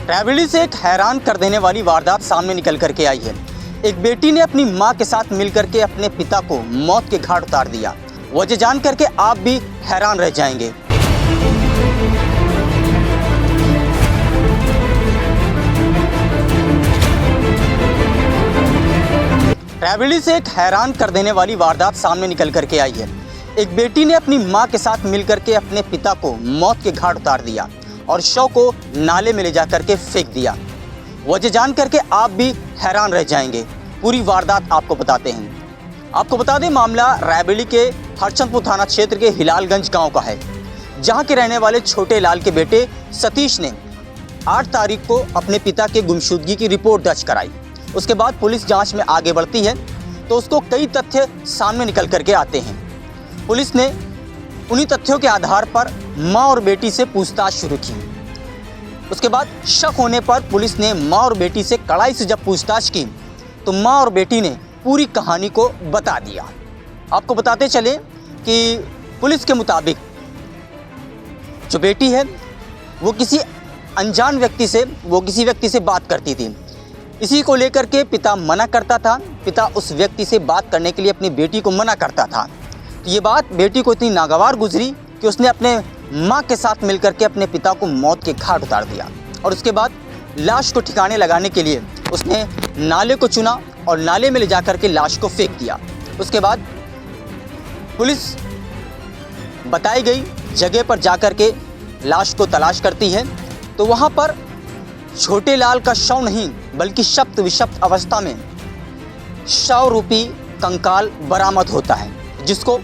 रायबरेली से एक हैरान कर देने वाली वारदात सामने निकल करके आई है। एक बेटी ने अपनी मां के साथ मिलकर के अपने पिता को मौत के घाट उतार दिया। वजह जान करके आप भी हैरान रह जाएंगे। रायबरेली से एक हैरान कर देने वाली वारदात सामने निकल करके आई है। एक बेटी ने अपनी मां के साथ मिलकर के अपने पिता को मौत के घाट उतार दिया और शव को नाले में ले जाकर के फेंक दिया। वजह जान करके आप भी हैरान रह जाएंगे। पूरी वारदात आपको बताते हैं। आपको बता दें, मामला रायबरेली के हरचंदपुर थाना क्षेत्र के हिलालगंज गांव का है, जहां के रहने वाले छोटे लाल के बेटे सतीश ने 8 तारीख को अपने पिता के गुमशुदगी की रिपोर्ट दर्ज कराई। उसके बाद पुलिस जांच में आगे बढ़ती है तो उसको कई तथ्य सामने निकल करके आते हैं। पुलिस ने उन्हीं तथ्यों के आधार पर मां और बेटी से पूछताछ शुरू की। उसके बाद शक होने पर पुलिस ने मां और बेटी से कड़ाई से जब पूछताछ की तो मां और बेटी ने पूरी कहानी को बता दिया। आपको बताते चले कि पुलिस के मुताबिक जो बेटी है वो किसी अनजान व्यक्ति से बात करती थी। इसी को लेकर के पिता मना करता था। पिता उस व्यक्ति से बात करने के लिए अपनी बेटी को मना करता था। तो ये बात बेटी को इतनी नागवार गुजरी कि उसने अपने मां के साथ मिलकर के अपने पिता को मौत के घाट उतार दिया और उसके बाद लाश को ठिकाने लगाने के लिए उसने नाले को चुना और नाले में ले जाकर के लाश को फेंक दिया। उसके बाद पुलिस बताई गई जगह पर जाकर के लाश को तलाश करती है तो वहाँ पर छोटे लाल का शव नहीं बल्कि शप्त विषप्त अवस्था में शव रूपी कंकाल बरामद होता है, जिसको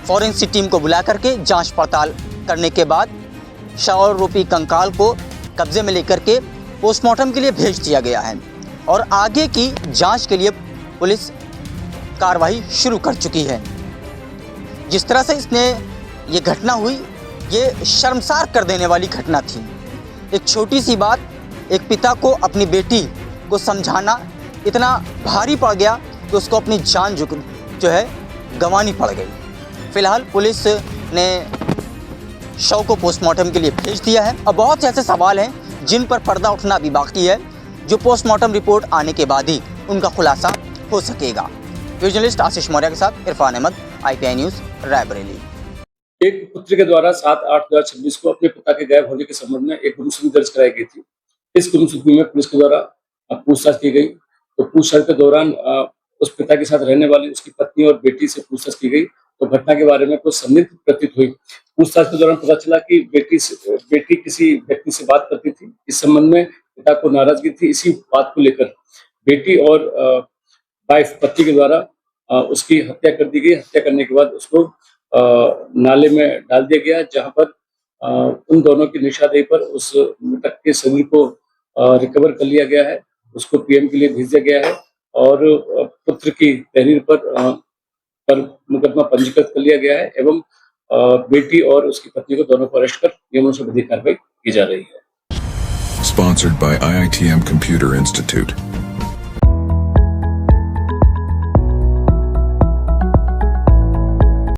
फॉरेंसिक टीम को बुला करके जांच पड़ताल करने के बाद शव रूपी कंकाल को कब्जे में लेकर के पोस्टमार्टम के लिए भेज दिया गया है और आगे की जांच के लिए पुलिस कार्रवाई शुरू कर चुकी है। जिस तरह से इसने ये घटना हुई, ये शर्मसार कर देने वाली घटना थी। एक छोटी सी बात एक पिता को अपनी बेटी को समझाना इतना भारी पड़ गया कि उसको अपनी जान जो है गंवानी पड़ गई। फिलहाल पुलिस ने शव को पोस्टमार्टम के लिए भेज दिया है। अब बहुत से ऐसे सवाल हैं जिन पर पर्दा उठना भी बाकी है, जो पोस्टमार्टम रिपोर्ट आने के बाद ही उनका खुलासा हो सकेगा। जर्नलिस्ट आशीष मौर्य के साथ इरफान अहमद, IPI न्यूज़, रायबरेली। एक पुत्र के द्वारा 7/8/2026 को अपने पिता के गायब होने के संबंध में एक गुमशुदगी दर्ज कराई गई थी। इस गुमशुदगी में पुलिस के द्वारा पूछताछ की गई तो पूछताछ के दौरान उस पिता के साथ रहने वाली उसकी पत्नी और बेटी से पूछताछ की गई तो घटना के बारे में कुछ संदिग्ध प्रतीत हुई। पूछताछ के दौरान पता चला कि बेटी किसी व्यक्ति से बात करती थी। इस संबंध में पिता को नाराजगी थी। इसी बात को लेकर बेटी और वाइफ पति के द्वारा उसकी हत्या कर दी गई। हत्या करने के बाद उसको नाले में डाल दिया गया, जहां पर उन दोनों की निशानदेही पर उस मृतक के शरीर को रिकवर कर लिया गया है। उसको PM के लिए भेज दिया गया है और पुत्र की तहरीर पर मुकदमा पंजीकृत कर लिया गया है एवं बेटी और उसकी पत्नी को दोनों को अरेस्ट कर नियमों से विधिक कार्रवाई की जा रही है। Sponsored by IITM Computer Institute.